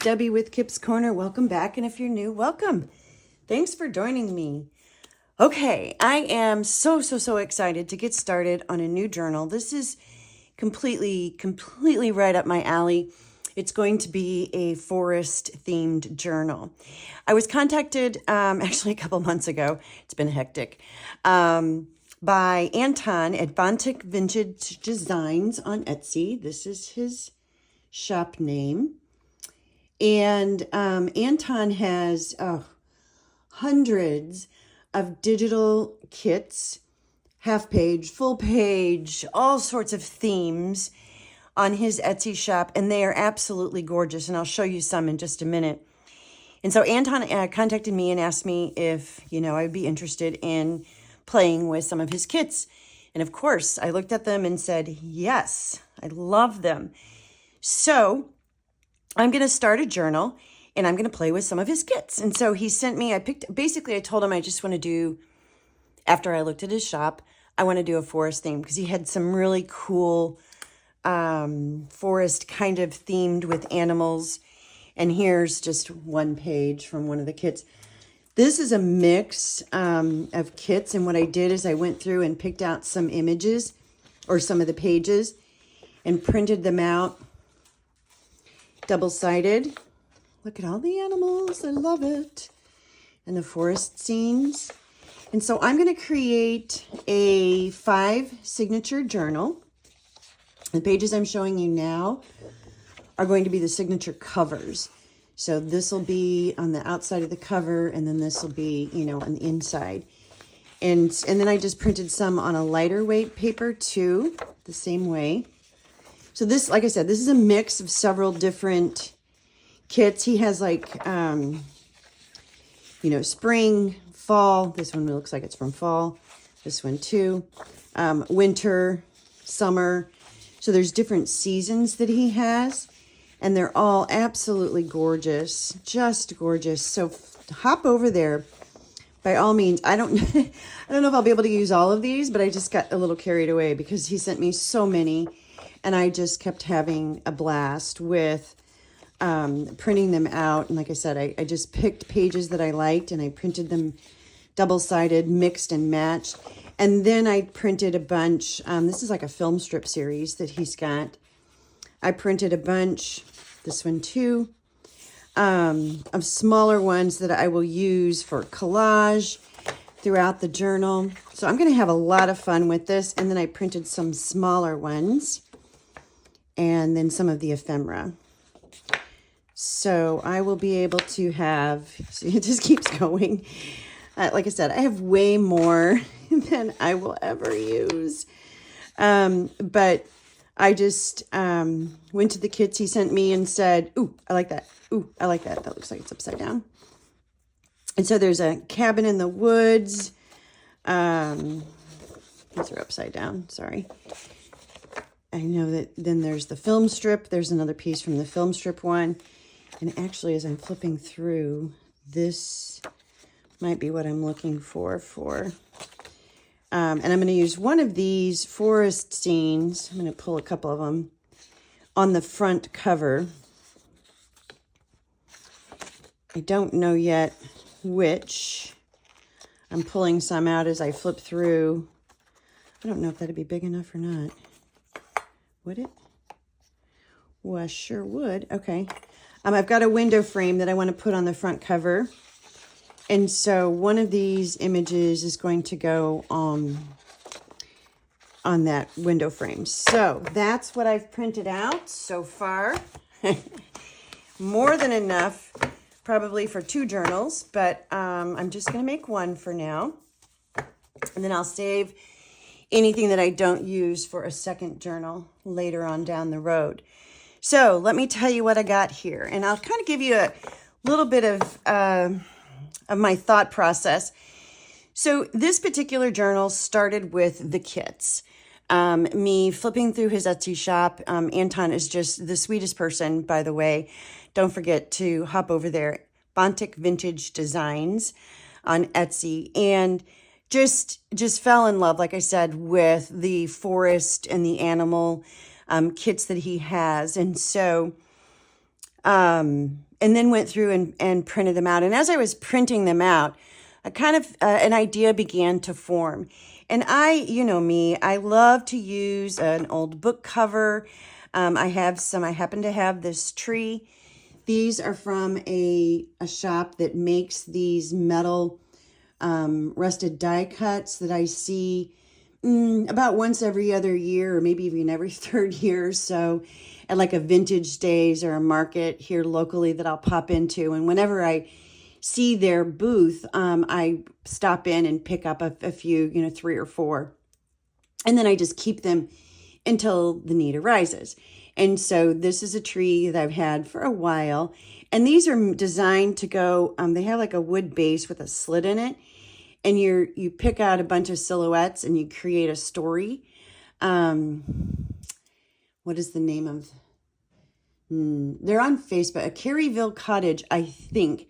Debbie with Kip's Corner. Welcome back, and if you're new, welcome. Thanks for joining me. Okay, I am so excited to get started on a new journal. This is completely right up my alley. It's going to be a forest-themed journal. I was contacted actually a couple months ago. It's been hectic. By Anton at Bontic Vintage Designs on Etsy. This is his shop name. And Anton has hundreds of digital kits, half page, full page, all sorts of themes on his Etsy shop. And they are absolutely gorgeous. And I'll show you some in just a minute. And so Anton contacted me and asked me if, I'd be interested in playing with some of his kits. And of course, I looked at them and said, yes, I love them. So I'm going to start a journal and I'm going to play with some of his kits. And so he sent me, I told him I just want to do, after I looked at his shop, I want to do a forest theme because he had some really cool forest kind of themed with animals. And here's just one page from one of the kits. This is a mix of kits. And what I did is I went through and picked out some images or some of the pages and printed them out. Double-sided. Look at all the animals. I love it. And the forest scenes. And so I'm going to create a 5 signature journal. The pages I'm showing you now are going to be the signature covers. So this will be on the outside of the cover, and then this will be, on the inside. And then I just printed some on a lighter weight paper too, the same way. So this, like I said, this is a mix of several different kits. He has spring, fall. This one looks like it's from fall. This one too. Winter, summer. So there's different seasons that he has. And they're all absolutely gorgeous. Just gorgeous. So hop over there. By all means, I don't know if I'll be able to use all of these, but I just got a little carried away because he sent me so many. And I just kept having a blast with printing them out. And like I said, I just picked pages that I liked and I printed them double-sided, mixed and matched. And then I printed a bunch. This is like a film strip series that he's got. I printed a bunch, this one too, of smaller ones that I will use for collage throughout the journal. So I'm going to have a lot of fun with this. And then I printed some smaller ones. And then some of the ephemera. So I will be able to have, see, it just keeps going. Like I said, I have way more than I will ever use. But I just went to the kits he sent me and said, ooh, I like that. Ooh, I like that. That looks like it's upside down. And so there's a cabin in the woods. These are upside down, sorry. I know that then there's the film strip. There's another piece from the film strip one. And actually, as I'm flipping through, this might be what I'm looking for. And I'm going to use one of these forest scenes. I'm going to pull a couple of them on the front cover. I don't know yet which. I'm pulling some out as I flip through. I don't know if that'd be big enough or not. Would it? Well, I sure would. Okay. I've got a window frame that I want to put on the front cover. And so one of these images is going to go on that window frame. So that's what I've printed out so far. More than enough, probably for 2 journals, but I'm just going to make one for now. And then I'll save anything that I don't use for a second journal later on down the road. So let me tell you what I got here. And I'll kind of give you a little bit of my thought process. So this particular journal started with the kits. Me flipping through his Etsy shop. Anton is just the sweetest person, by the way. Don't forget to hop over there. Bontic Vintage Designs on Etsy. And just fell in love, like I said, with the forest and the animal kits that he has. And so And then went through and printed them out. And as I was printing them out, a kind of an idea began to form. And you know me, I love to use an old book cover. I happen to have this tree. These are from a shop that makes these metal rusted die cuts that I see about once every other year, or maybe even every third year or so, at like a vintage days or a market here locally that I'll pop into. And whenever I see their booth, I stop in and pick up a few, 3 or 4. And then I just keep them until the need arises. And so this is a tree that I've had for a while. And these are designed to go, they have like a wood base with a slit in it. And you pick out a bunch of silhouettes and you create a story. What is the name of? They're on Facebook. A Caryville Cottage, I think.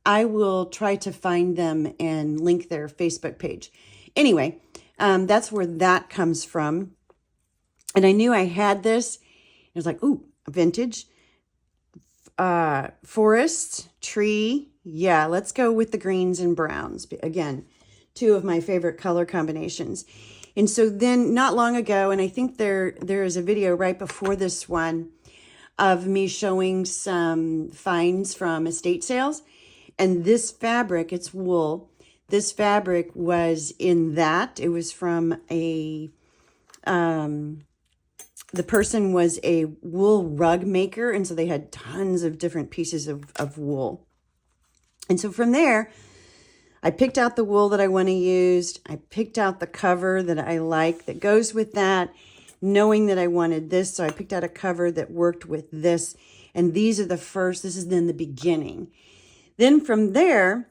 I will try to find them and link their Facebook page. Anyway, that's where that comes from. And I knew I had this. It was like, ooh, vintage. Forest, tree. Yeah, let's go with the greens and browns. Again, 2 of my favorite color combinations. And so then not long ago, and I think there is a video right before this one of me showing some finds from estate sales. And this fabric, it's wool. This fabric was in that. It was from the person was a wool rug maker. And so they had tons of different pieces of wool. And so from there, I picked out the wool that I want to use. I picked out the cover that I like that goes with that, knowing that I wanted this. So I picked out a cover that worked with this. And these are this is then the beginning. Then from there,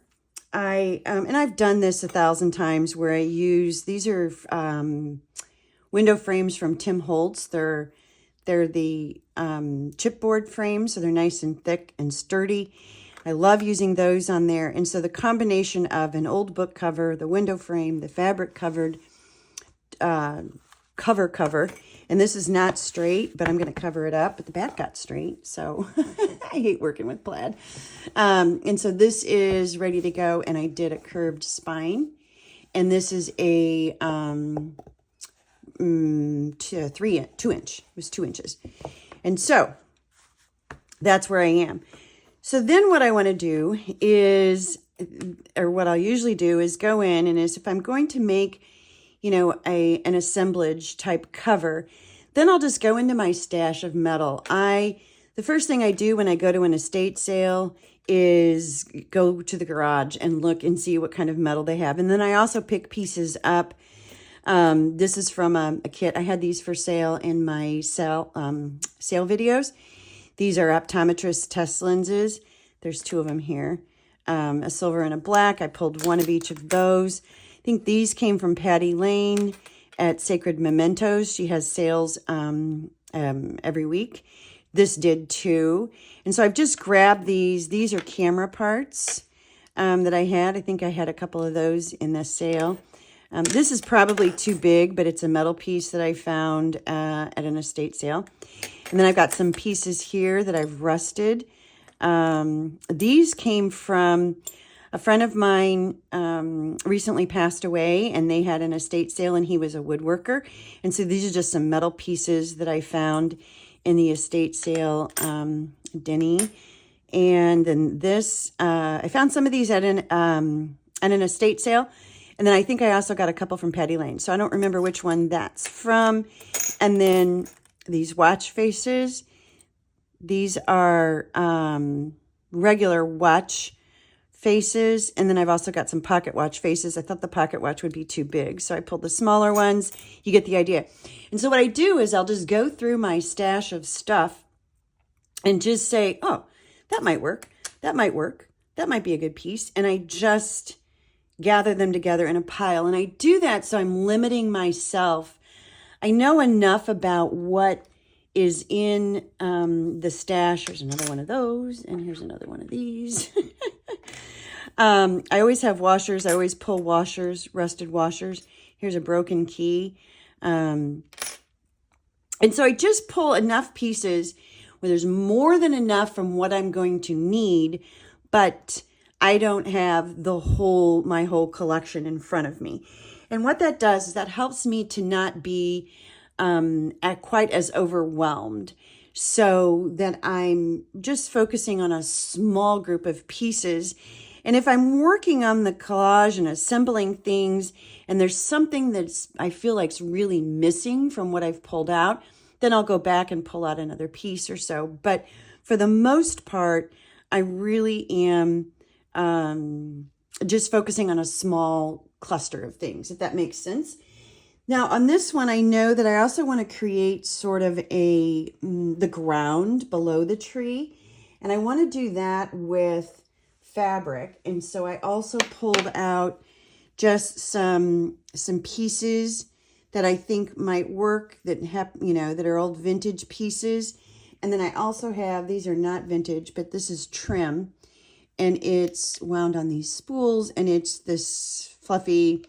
and I've done this 1,000 times where I use, these are window frames from Tim Holtz. They're the chipboard frames, so they're nice and thick and sturdy. I love using those on there. And so the combination of an old book cover, the window frame, the fabric covered cover, and this is not straight, but I'm going to cover it up, but the back got straight, so I hate working with plaid. And so this is ready to go, and I did a curved spine, and this is a 2 inch. It was 2 inches. And so that's where I am. So then what I want to do is, or what I'll usually do is go in, and if I'm going to make, an assemblage type cover, then I'll just go into my stash of metal. The first thing I do when I go to an estate sale is go to the garage and look and see what kind of metal they have. And then I also pick pieces up. This is from a kit. I had these for sale in my sale videos. These are optometrist test lenses. There's 2 of them here. A silver and a black. I pulled 1 of each of those. I think these came from Patty Lane at Sacred Mementos. She has sales every week. This did too. And so I've just grabbed these. These are camera parts that I had. I think I had a couple of those in this sale. This is probably too big, but it's a metal piece that I found at an estate sale. And then I've got some pieces here that I've rusted. These came from a friend of mine recently passed away, and they had an estate sale, and he was a woodworker. And so these are just some metal pieces that I found in the estate sale, Denny. And then this, I found some of these at an estate sale. And then I think I also got a couple from Patty Lane. So I don't remember which one that's from. And then these watch faces. These are regular watch faces. And then I've also got some pocket watch faces. I thought the pocket watch would be too big, so I pulled the smaller ones. You get the idea. And so what I do is I'll just go through my stash of stuff and just say, oh, that might work. That might work. That might be a good piece. And I just gather them together in a pile. And I do that so I'm limiting myself. I know enough about what is in the stash. Here's another one of those, and here's another one of these. I always have washers. I always pull washers, rusted washers. Here's a broken key. And so I just pull enough pieces where there's more than enough from what I'm going to need, but I don't have my whole collection in front of me. And what that does is that helps me to not be quite as overwhelmed, so that I'm just focusing on a small group of pieces. And if I'm working on the collage and assembling things, and there's something that's I feel like's really missing from what I've pulled out, then I'll go back and pull out another piece or so. But for the most part, I really am just focusing on a small cluster of things, if that makes sense. Now on this one, I know that I also want to create sort of the ground below the tree. And I want to do that with fabric. And so I also pulled out just some pieces that I think might work, that have, that are old vintage pieces. And then I also have, these are not vintage, but this is trim, and it's wound on these spools, and it's this fluffy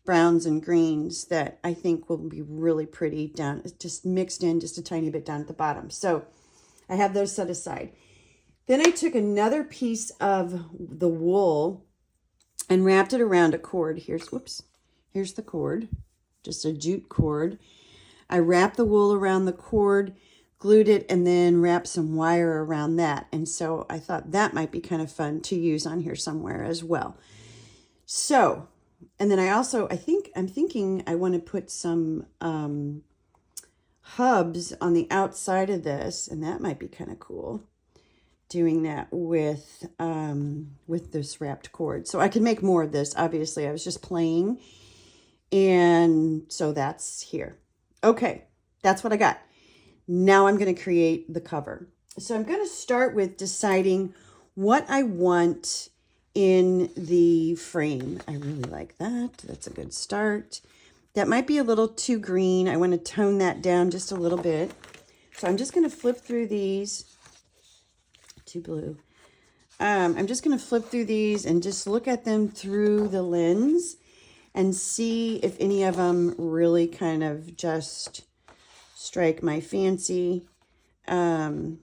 browns and greens that I think will be really pretty down. It's just mixed in just a tiny bit down at the bottom. So I have those set aside. Then I took another piece of the wool and wrapped it around a cord. Here's the cord, just a jute cord. I wrapped the wool around the cord, glued it, and then wrapped some wire around that. And so I thought that might be kind of fun to use on here somewhere as well. So, and then I'm thinking I want to put some hubs on the outside of this, and that might be kind of cool, doing that with this wrapped cord. So I can make more of this. Obviously, I was just playing, and so that's here. Okay, that's what I got. Now I'm going to create the cover. So I'm going to start with deciding what I want in the frame. I really like that. That's a good start. That might be a little too green. I want to tone that down just a little bit. So I'm just going to flip through these. Too blue. I'm just going to flip through these and just look at them through the lens and see if any of them really kind of just strike my fancy, and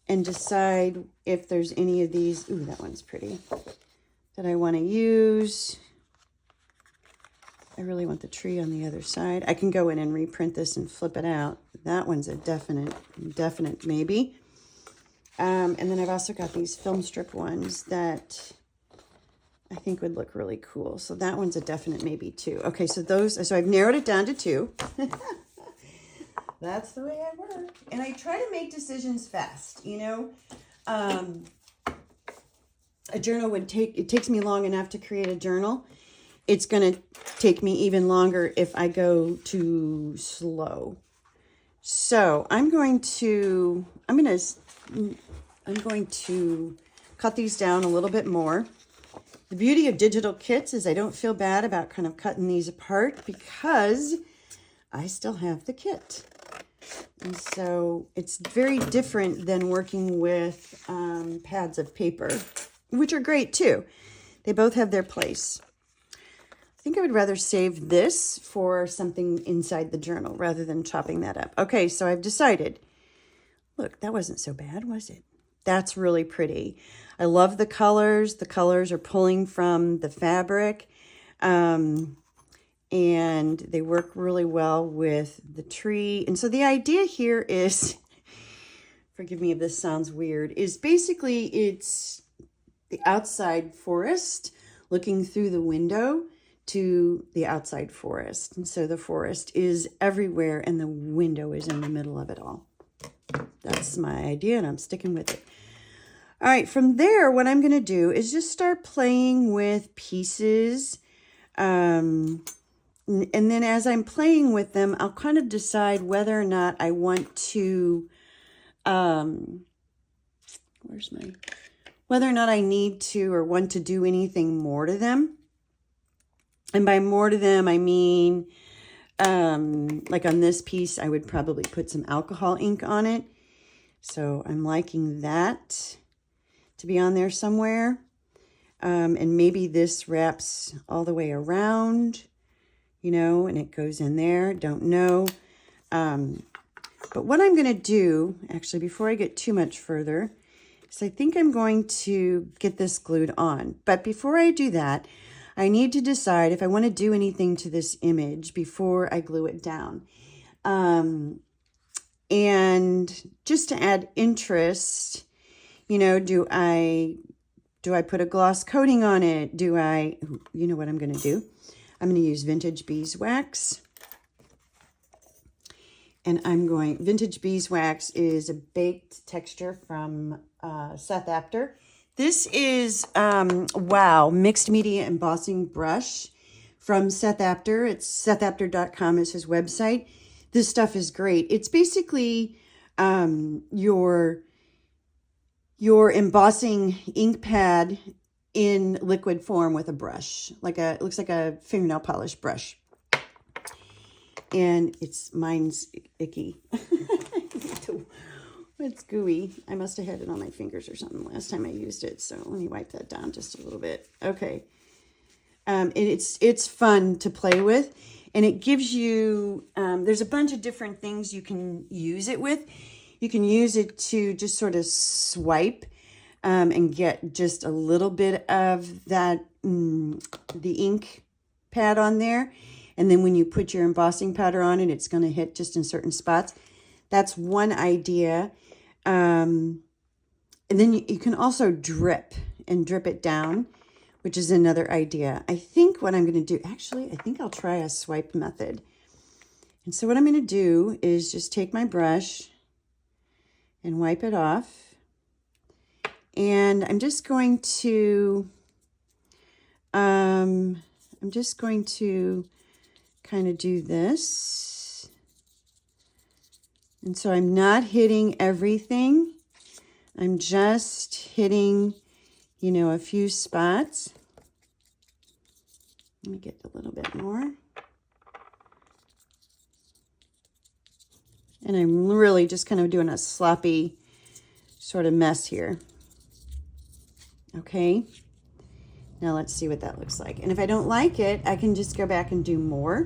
decide if there's any of these. Ooh, that one's pretty, that I want to use. I really want the tree on the other side. I can go in and reprint this and flip it out. That one's a definite maybe. And then I've also got these film strip ones that I think would look really cool. So that one's a definite maybe too. Okay, so I've narrowed it down to 2. That's the way I work. And I try to make decisions fast, a journal it takes me long enough to create a journal. It's going to take me even longer if I go too slow. So I'm going to cut these down a little bit more. The beauty of digital kits is I don't feel bad about kind of cutting these apart because I still have the kit. And so it's very different than working with pads of paper, which are great too. They both have their place. I think I would rather save this for something inside the journal rather than chopping that up. Okay, so I've decided. Look, that wasn't so bad, was it? That's really pretty. I love the colors. The colors are pulling from the fabric. And they work really well with the tree. And so the idea here is, forgive me if this sounds weird, is basically it's the outside forest looking through the window to the outside forest. And so the forest is everywhere and the window is in the middle of it all. That's my idea and I'm sticking with it. All right, from there, what I'm going to do is just start playing with pieces. And then as I'm playing with them, I'll kind of decide whether or not I want to, whether or not I need to or want to do anything more to them. And by more to them, I mean, like on this piece, I would probably put some alcohol ink on it. So I'm liking that to be on there somewhere. And maybe this wraps all the way around, and it goes in there. Don't know. But what I'm going to do, actually, before I get too much further, is I think I'm going to get this glued on. But before I do that, I need to decide if I want to do anything to this image before I glue it down. And just to add interest, you know, do I put a gloss coating on it? You know what I'm going to do? I'm going to use vintage beeswax. And vintage beeswax is a baked texture from Seth Apter. This is, wow, mixed media embossing brush from Seth Apter. It's sethapter.com is his website. This stuff is great. It's basically your embossing ink pad in liquid form with a brush. It looks like a fingernail polish brush. And mine's icky. It's gooey. I must have had it on my fingers or something last time I used it. So let me wipe that down just a little bit. Okay. It's fun to play with. And it gives you, there's a bunch of different things you can use it with. You can use it to just sort of swipe and get just a little bit of that, the ink pad on there. And then when you put your embossing powder on it, it's going to hit just in certain spots. That's one idea. And then you can also drip it down, which is another idea. I think what I'm going to do, actually, I think I'll try a swipe method. And so what I'm going to do is just take my brush and wipe it off. And I'm just going to kind of do this. And so I'm not hitting everything. I'm just hitting, you know, a few spots. Let me get a little bit more. And I'm really just kind of doing a sloppy sort of mess here. Okay. Now let's see what that looks like. And if I don't like it, I can just go back and do more.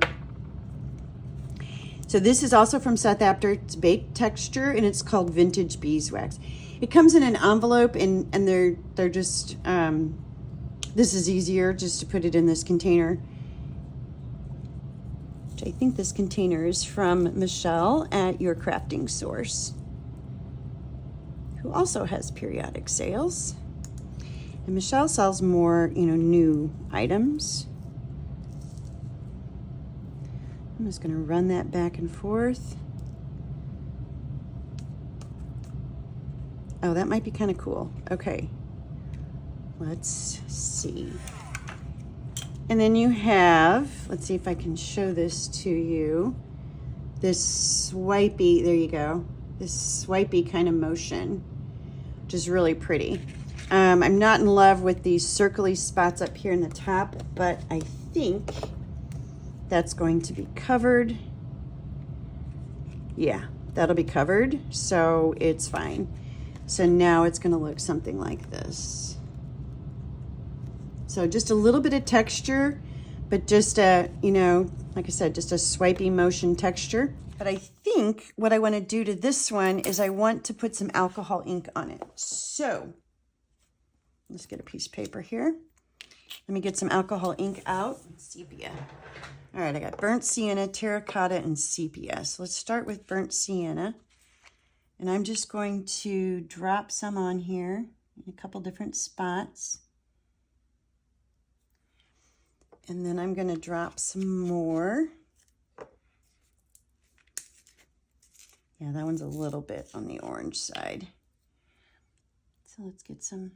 So this is also from Seth Apter. It's baked texture, and it's called Vintage Beeswax. It comes in an envelope, and they're just, this is easier just to put it in this container. Which I think this container is from Michelle at Your Crafting Source, who also has periodic sales. And Michelle sells more, you know, new items. I'm just going to run that back and forth. Oh, that might be kind of cool. Okay. Let's see. And then you have, let's see if I can show this to you. This swipey, there you go. This swipey kind of motion, which is really pretty. I'm not in love with these circly spots up here in the top, but I think that's going to be covered. Yeah, that'll be covered, so it's fine. So now it's going to look something like this. So just a little bit of texture, but just a, you know, like I said, just a swipey motion texture. But I think what I want to do to this one is I want to put some alcohol ink on it. So let's get a piece of paper here. Let me get some alcohol ink out. Sepia. All right, I got burnt sienna, terracotta, and sepia. So let's start with burnt sienna. And I'm just going to drop some on here in a couple different spots. And then I'm going to drop some more. Yeah, that one's a little bit on the orange side. So let's get some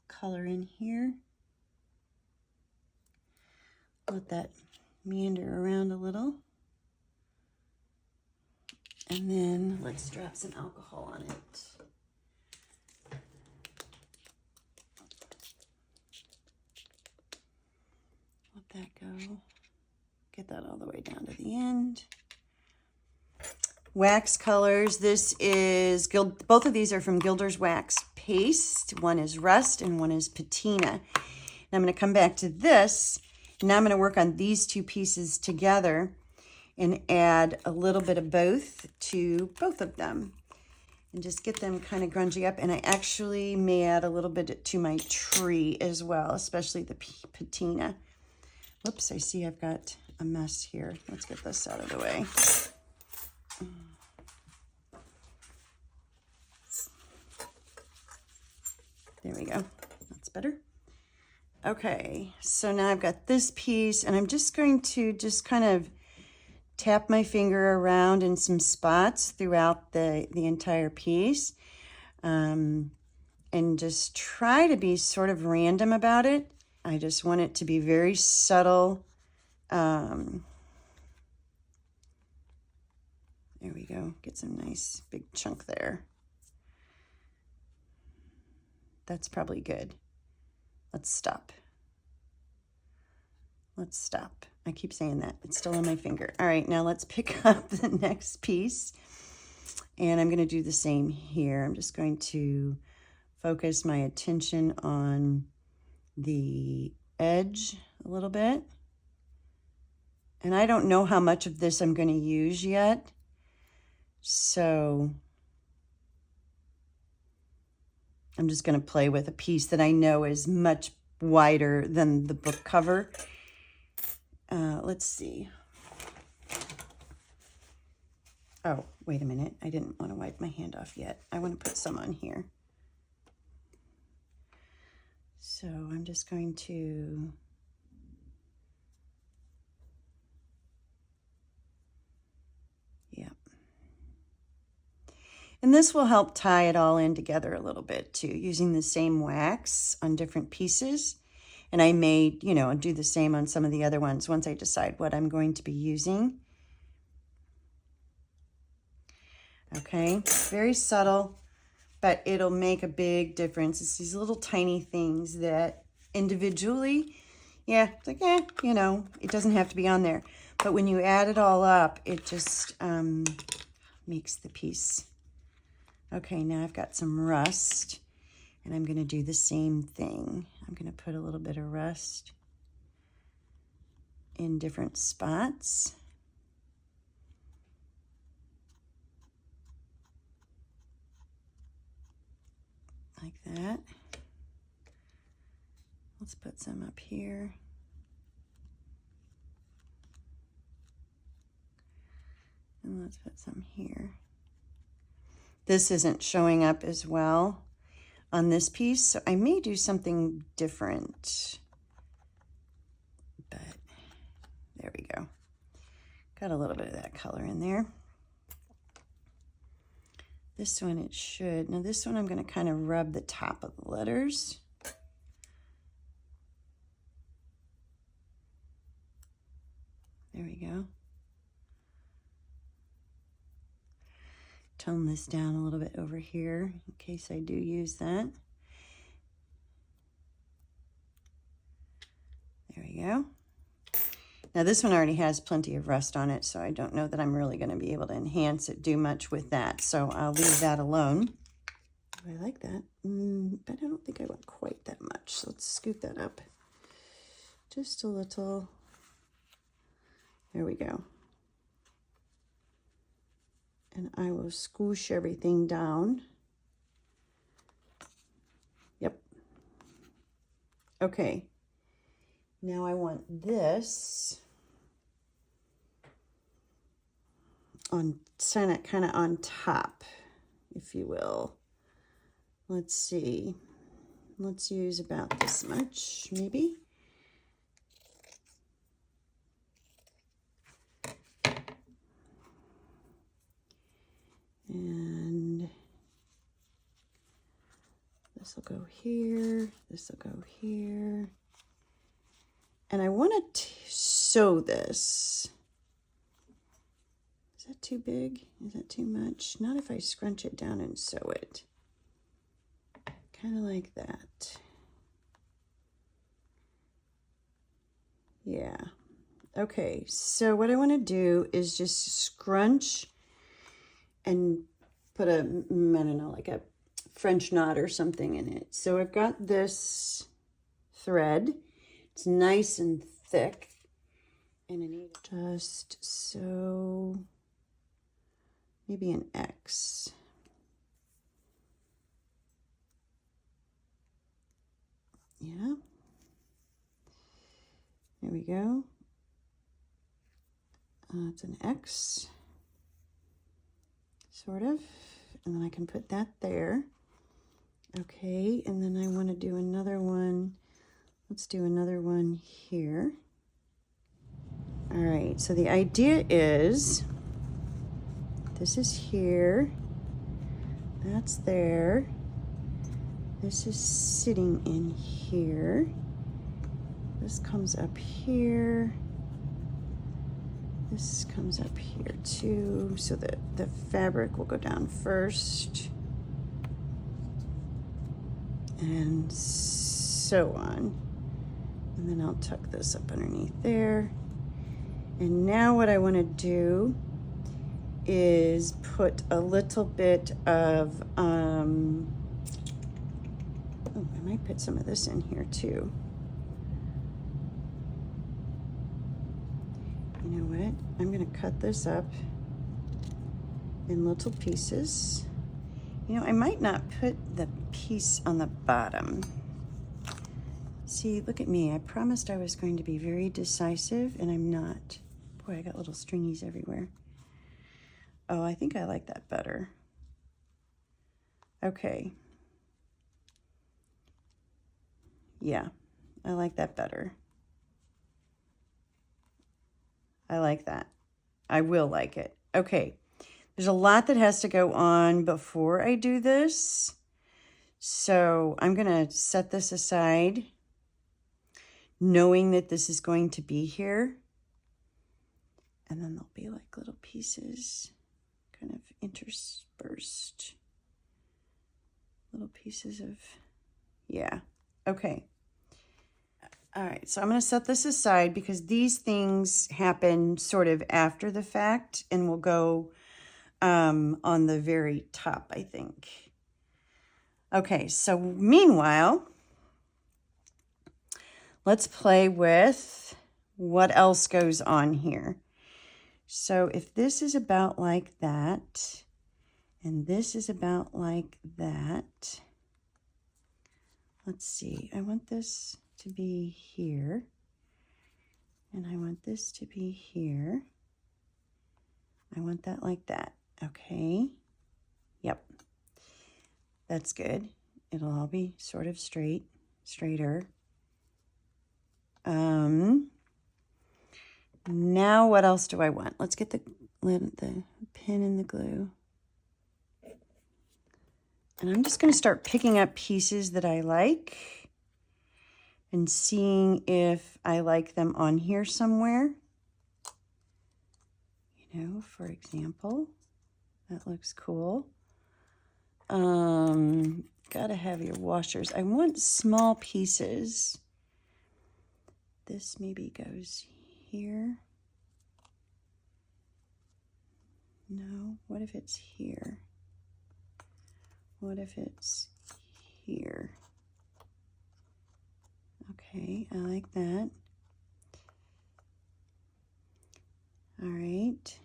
color in here. Let that meander around a little. And then let's drop some alcohol on it. Let that go. Get that all the way down to the end. Wax colors. This is, both of these are from Gilder's Wax Paste. One is Rust and one is Patina. And I'm going to come back to this. Now I'm going to work on these two pieces together. and add a little bit of both to both of them and just get them kind of grungy up. And I actually may add a little bit to my tree as well, especially the patina. Whoops, I see I've got a mess here. Let's get this out of the way. There we go. That's better. Okay, so now I've got this piece, and I'm just going to just kind of tap my finger around in some spots throughout the entire piece, and just try to be sort of random about it. I just want it to be very subtle. There we go. Get some nice big chunk there. That's probably good. Let's stop. Let's stop. I keep saying that. It's still on my finger. All right, now let's pick up the next piece. And I'm going to do the same here. I'm just going to focus my attention on the edge a little bit. And I don't know how much of this I'm going to use yet. So I'm just going to play with a piece that I know is much wider than the book cover. Let's see. Oh, wait a minute. I didn't want to wipe my hand off yet. I want to put some on here. So I'm just going to and this will help tie it all in together a little bit too, using the same wax on different pieces. And I may, do the same on some of the other ones once I decide what I'm going to be using. Okay, very subtle, but it'll make a big difference. It's these little tiny things that individually, it's like, it doesn't have to be on there. But when you add it all up, it just makes the piece. Okay, now I've got some rust, and I'm going to do the same thing. I'm going to put a little bit of rust in different spots. Like that. Let's put some up here. And let's put some here. This isn't showing up as well on this piece, so I may do something different. But there we go. Got a little bit of that color in there. This one it should. Now this one I'm going to kind of rub the top of the letters. There we go. Tone this down a little bit over here in case I do use that. There we go. Now this one already has plenty of rust on it, so I don't know that I'm really going to be able to enhance it, do much with that. So I'll leave that alone. I like that, but I don't think I want quite that much. So let's scoot that up just a little. There we go. And I will squish everything down. Yep. Okay. Now I want this on kind of on top, if you will. Let's see. Let's use about this much, maybe. And this will go here, this will go here. And I want to sew this. Is that too big? Is that too much? Not if I scrunch it down and sew it. Kind of like that. Yeah. Okay, so what I want to do is just scrunch and put a, I don't know, like a French knot or something in it. So I've got this thread. It's nice and thick. and an 8. Just so, maybe an X. Yeah. There we go. It's an X, sort of. And then I can put that there. Okay, and then I want to do another one. Let's do another one here. All right, so the idea is, this is here, that's there, this is sitting in here, this comes up here, this comes up here too, so that the fabric will go down first, and so on. And then I'll tuck this up underneath there. And now what I want to do is put a little bit of, oh, I might put some of this in here too. You know what? I'm going to cut this up in little pieces. You know, I might not put the piece on the bottom. See, look at me. I promised I was going to be very decisive, and I'm not. Boy, I got little stringies everywhere. Oh, I think I like that better. Okay. Yeah, I like that better. I like that. I will like it. Okay. There's a lot that has to go on before I do this. So I'm going to set this aside, knowing that this is going to be here. And then there'll be like little pieces kind of interspersed. Little pieces of, yeah. Okay. All right, so I'm going to set this aside because these things happen sort of after the fact and will go on the very top, I think. Okay, so meanwhile, let's play with what else goes on here. So if this is about like that, and this is about like that, let's see, I want this to be here, and I want this to be here. I want that like that, okay? Yep, that's good. It'll all be sort of straighter. Now what else do I want? Let's get the pin and the glue. And I'm just going to start picking up pieces that I like and seeing if I like them on here somewhere. You know, for example, that looks cool. Gotta have your washers. I want small pieces. This maybe goes here. No, what if it's here? What if it's here? Okay, I like that. All right.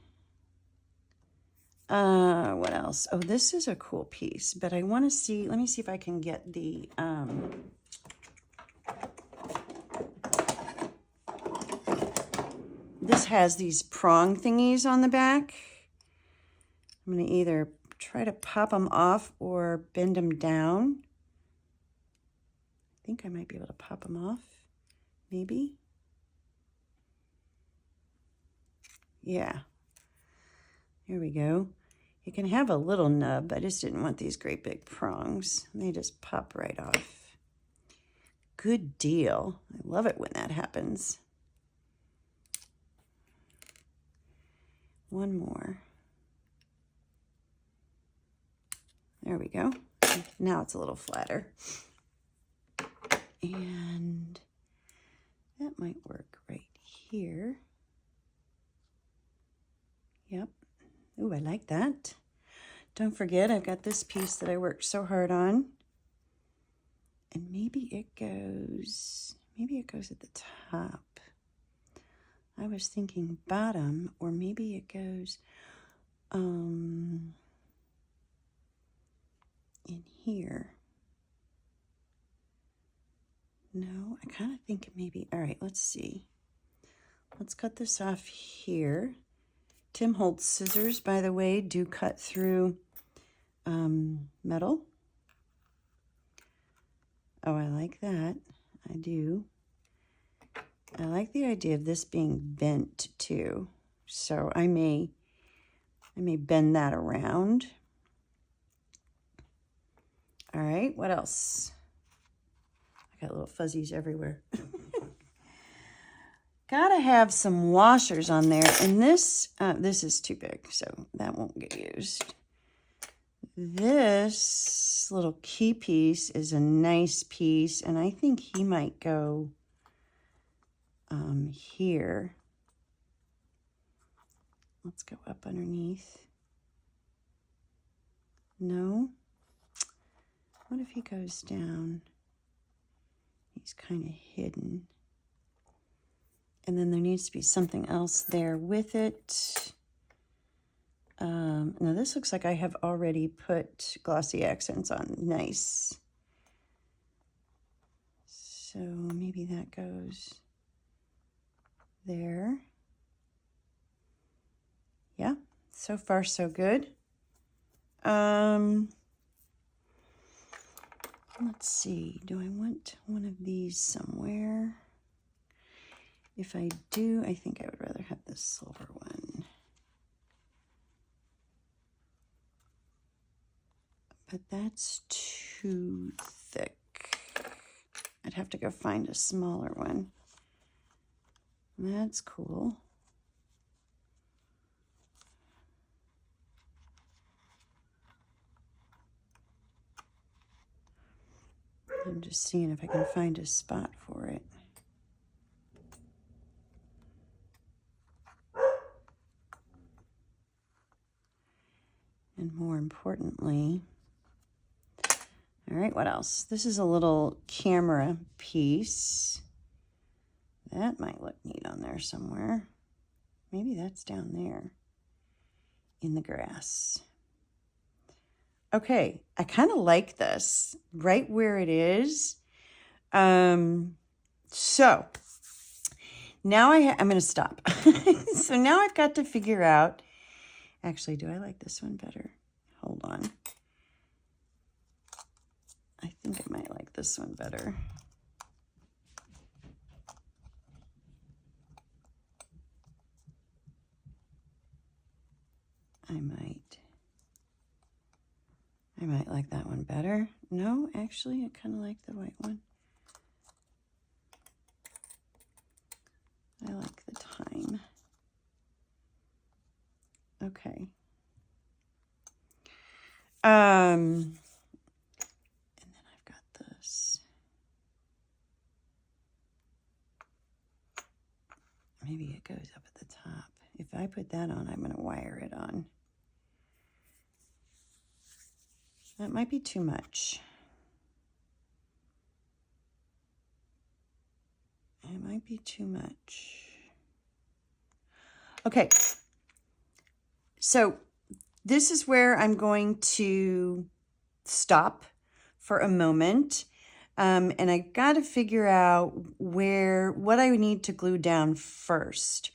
What else? Oh, this is a cool piece, but I want to see, let me see if I can get the, this has these prong thingies on the back. I'm going to either try to pop them off or bend them down. I think I might be able to pop them off, maybe. Yeah. Here we go. You can have a little nub. I just didn't want these great big prongs. They just pop right off. Good deal. I love it when that happens. One more. There we go. Now it's a little flatter. And that might work right here. Yep. Ooh, I like that. Don't forget, I've got this piece that I worked so hard on. And maybe it goes at the top. I was thinking bottom, or maybe it goes in here. No, I kind of think maybe, all right, let's see. Let's cut this off here. Tim Holtz scissors, by the way, do cut through metal. Oh, I like that. I do. I like the idea of this being bent too. So I may bend that around. All right, what else? I got little fuzzies everywhere. Gotta have some washers on there, and this is too big, so that won't get used. This little key piece is a nice piece, and I think he might go here. Let's go up underneath. No? What if he goes down? He's kind of hidden. And then there needs to be something else there with it. Now this looks like I have already put glossy accents on. Nice. So maybe that goes there. Yeah, so far so good. Let's see, do I want one of these somewhere? If I do, I think I would rather have this silver one. But that's too thick. I'd have to go find a smaller one. That's cool. I'm just seeing if I can find a spot for it. And more importantly, all right, what else? This is a little camera piece. That might look neat on there somewhere. Maybe that's down there in the grass. Okay, I kind of like this right where it is. So now I'm going to stop. So now I've got to figure out, actually, do I like this one better? Hold on. I think I might like this one better. I might like that one better. No, actually, I kind of like the white one. I like the time. Okay. And then I've got this. Maybe it goes up at the top. If I put that on, I'm going to wire it on. That might be too much. It might be too much. Okay. So this is where I'm going to stop for a moment. And I got to figure out what I need to glue down first.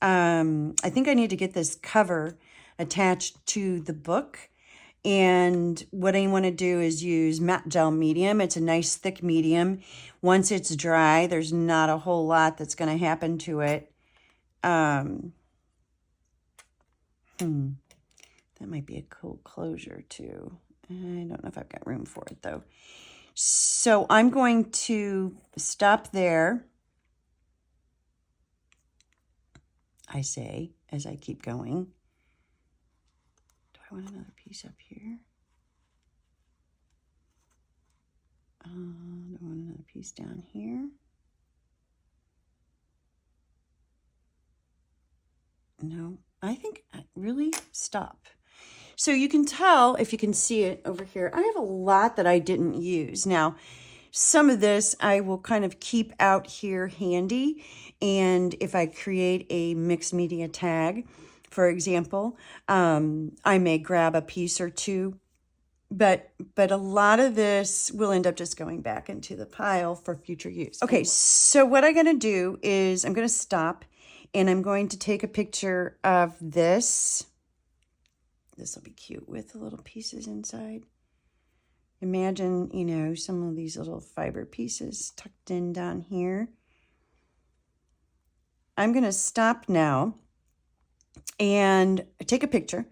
I think I need to get this cover attached to the book. And what I want to do is use matte gel medium. It's a nice thick medium. Once it's dry, there's not a whole lot that's going to happen to it. That might be a cool closure too. I don't know if I've got room for it though. So I'm going to stop there, I say, as I keep going. Do I want another piece up here? Do I want another piece down here? No, I think really stop. So you can tell, if you can see it over here, I have a lot that I didn't use. Now, Some of this I will kind of keep out here handy. And if I create a mixed media tag, for example, I may grab a piece or two, but a lot of this will end up just going back into the pile for future use. Okay, so what I'm going to do is I'm going to stop and I'm going to take a picture of this. This will be cute with the little pieces inside. Imagine, you know, some of these little fiber pieces tucked in down here. I'm going to stop now and take a picture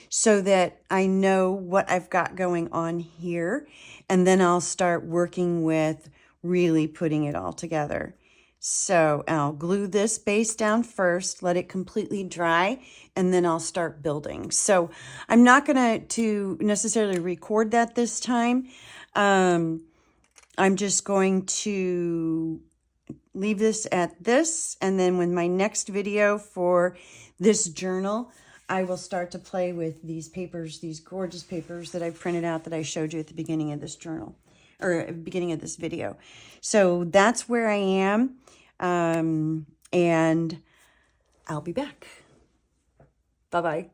so that I know what I've got going on here. And then I'll start working with really putting it all together. So I'll glue this base down first, let it completely dry, and then I'll start building. So I'm not going to necessarily record that this time. I'm just going to leave this at this, and then with my next video for this journal, I will start to play with these papers, these gorgeous papers that I printed out that I showed you at the beginning of this journal, or at the beginning of this video. So that's where I am, and I'll be back. Bye-bye.